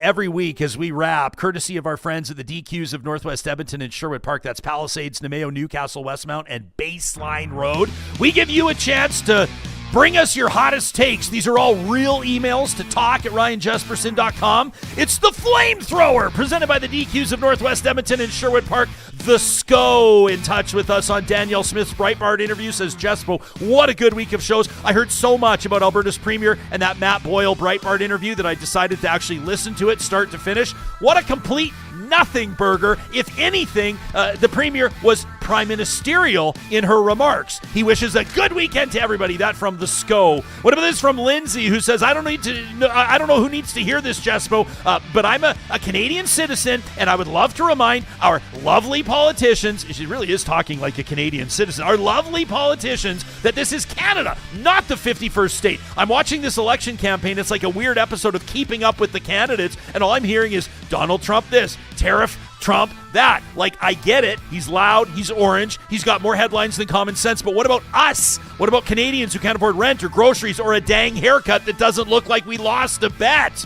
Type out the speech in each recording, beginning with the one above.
every week as we wrap, courtesy of our friends at the DQs of Northwest Edmonton and Sherwood Park. That's Palisades, Namao, Newcastle, Westmount, and Baseline Road. We give you a chance to bring us your hottest takes. These are all real emails to talk@ryanjesperson.com. It's the Flamethrower, presented by the DQs of Northwest Edmonton and Sherwood Park. TheSco in touch with us on Danielle Smith's Breitbart interview, says, Jespo, what a good week of shows. I heard so much about Alberta's Premier and that Matt Boyle Breitbart interview that I decided to actually listen to it start to finish. What a complete nothing burger. If anything, the Premier was prime ministerial in her remarks. He wishes a good weekend to everybody. That from TheSco. What about this from Lindsay, who says, I don't know who needs to hear this, Jespo, but I'm a Canadian citizen, and I would love to remind our lovely politicians, she really is talking like a Canadian citizen, our lovely politicians, that this is Canada, not the 51st state. I'm watching this election campaign. It's like a weird episode of Keeping Up with the Candidates, and all I'm hearing is Donald Trump this, tariff, Trump that. Like, I get it. He's loud. He's orange. He's got more headlines than common sense. But what about us? What about Canadians who can't afford rent or groceries or a dang haircut that doesn't look like we lost a bet?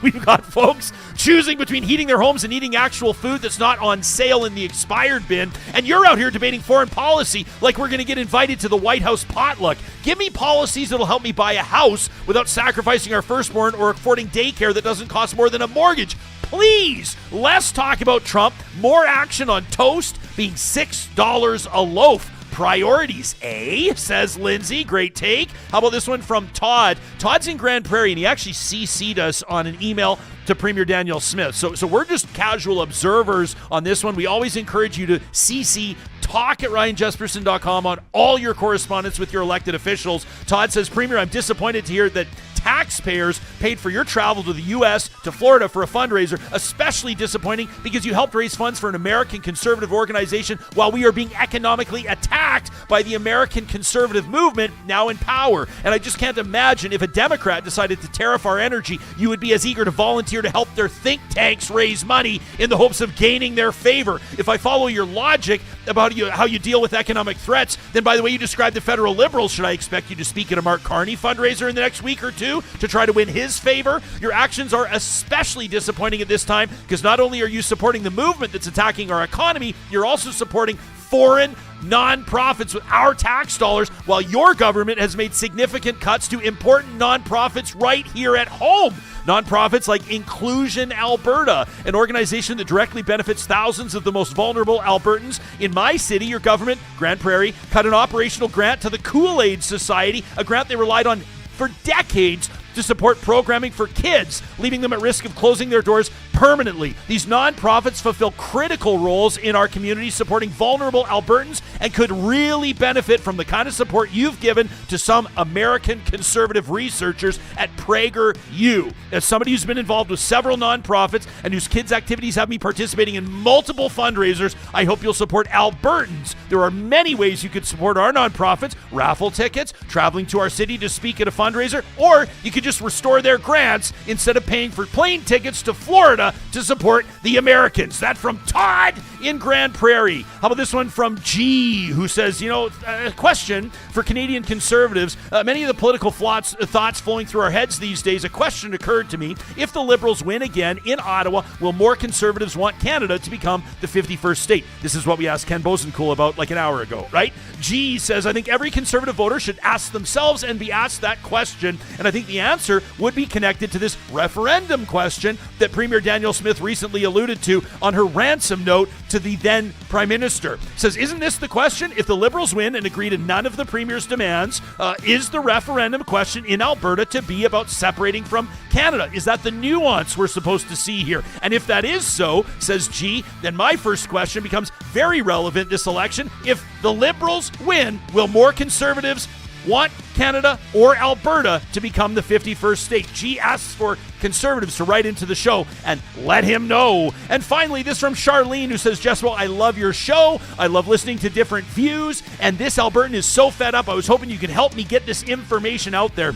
We've got folks choosing between heating their homes and eating actual food that's not on sale in the expired bin. And you're out here debating foreign policy like we're going to get invited to the White House potluck. Give me policies that'll help me buy a house without sacrificing our firstborn or affording daycare that doesn't cost more than a mortgage. Please, less talk about Trump, more action on toast being $6 a loaf. Priorities, eh? Says Lindsay. Great take. How about this one from Todd? Todd's in Grande Prairie, and he actually CC'd us on an email to Premier Danielle Smith. So we're just casual observers on this one. We always encourage you to CC talk@ryanjesperson.com on all your correspondence with your elected officials. Todd says, Premier, I'm disappointed to hear that taxpayers paid for your travel to the U.S., to Florida for a fundraiser. Especially disappointing because you helped raise funds for an American conservative organization while we are being economically attacked by the American conservative movement now in power. And I just can't imagine if a Democrat decided to tariff our energy, you would be as eager to volunteer to help their think tanks raise money in the hopes of gaining their favor. If I follow your logic about how you deal with economic threats, then by the way you describe the federal Liberals, should I expect you to speak at a Mark Carney fundraiser in the next week or two to try to win his favor? Your actions are especially disappointing at this time because not only are you supporting the movement that's attacking our economy, you're also supporting foreign nonprofits with our tax dollars, while your government has made significant cuts to important nonprofits right here at home. Nonprofits like Inclusion Alberta, an organization that directly benefits thousands of the most vulnerable Albertans. In my city, your government, Grande Prairie, cut an operational grant to the Kool-Aid Society, a grant they relied on for decades to support programming for kids, leaving them at risk of closing their doors permanently. These nonprofits fulfill critical roles in our community, supporting vulnerable Albertans, and could really benefit from the kind of support you've given to some American conservative researchers at PragerU. As somebody who's been involved with several nonprofits and whose kids' activities have me participating in multiple fundraisers, I hope you'll support Albertans. There are many ways you could support our nonprofits: raffle tickets, traveling to our city to speak at a fundraiser, or you could just restore their grants instead of paying for plane tickets to Florida to support the Americans. That from Todd in Grande Prairie. How about this one from G, who says, a question for Canadian conservatives. Many of the political thoughts flowing through our heads these days, a question occurred to me. If the Liberals win again in Ottawa, will more conservatives want Canada to become the 51st state? This is what we asked Ken Bosencool about like an hour ago, right? G says, I think every conservative voter should ask themselves and be asked that question. And I think the answer would be connected to this referendum question that Premier Danielle Smith recently alluded to on her ransom note to the then Prime Minister. Says, isn't this the question? If the Liberals win and agree to none of the Premier's demands, is the referendum question in Alberta to be about separating from Canada? Is that the nuance we're supposed to see here? And if that is so, says G, then my first question becomes very relevant this election. If the Liberals win, will more conservatives want Canada or Alberta to become the 51st state? G asks for conservatives to write into the show and let him know. And finally, this from Charlene, who says, Jess, I love your show. I love listening to different views. And this Albertan is so fed up. I was hoping you could help me get this information out there.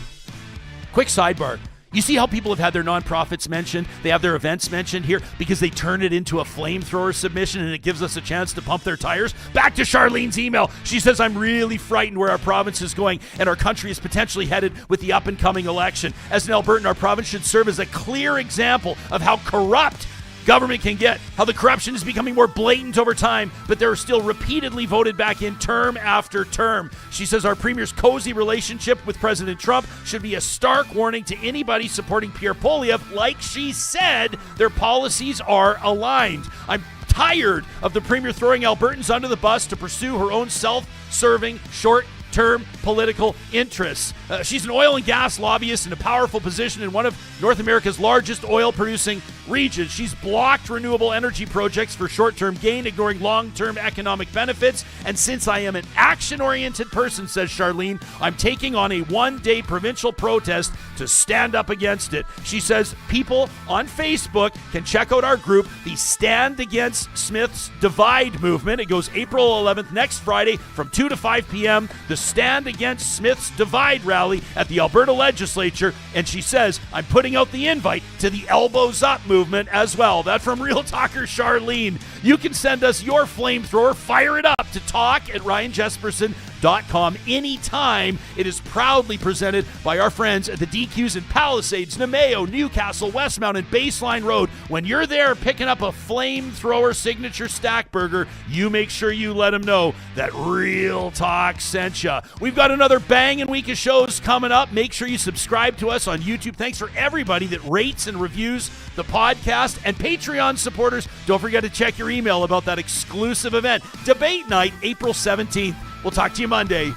Quick sidebar. You see how people have had their nonprofits mentioned? They have their events mentioned here because they turn it into a flamethrower submission and it gives us a chance to pump their tires. Back to Charlene's email. She says, I'm really frightened where our province is going and our country is potentially headed with the up-and-coming election. As an Albertan, our province should serve as a clear example of how corrupt government can get, how the corruption is becoming more blatant over time, but they're still repeatedly voted back in term after term. She says our premier's cozy relationship with President Trump should be a stark warning to anybody supporting Pierre Poilievre. Like she said, their policies are aligned. I'm tired of the premier throwing Albertans under the bus to pursue her own self-serving, short-term political interests. She's an oil and gas lobbyist in a powerful position in one of North America's largest oil-producing regions. She's blocked renewable energy projects for short-term gain, ignoring long-term economic benefits. And since I am an action-oriented person, says Charlene, I'm taking on a one-day provincial protest to stand up against it. She says people on Facebook can check out our group, the Stand Against Smith's Divide movement. It goes April 11th, next Friday, from 2 to 5 p.m., the Stand Against Smith's Divide rally at the Alberta Legislature. And she says, I'm putting out the invite to the Elbows Up movement as well. That from Real Talker Charlene. You can send us your flamethrower. Fire it up to talk@ryanjesperson.com anytime. It is proudly presented by our friends at the DQs in Palisades, Namao, Newcastle, Westmount, and Baseline Road. When you're there picking up a flamethrower signature stack burger, you make sure you let them know that Real Talk sent you. We've got another banging week of shows coming up. Make sure you subscribe to us on YouTube. Thanks for everybody that rates and reviews the podcast. And Patreon supporters, don't forget to check your email about that exclusive event. Debate night, April 17th. We'll talk to you Monday.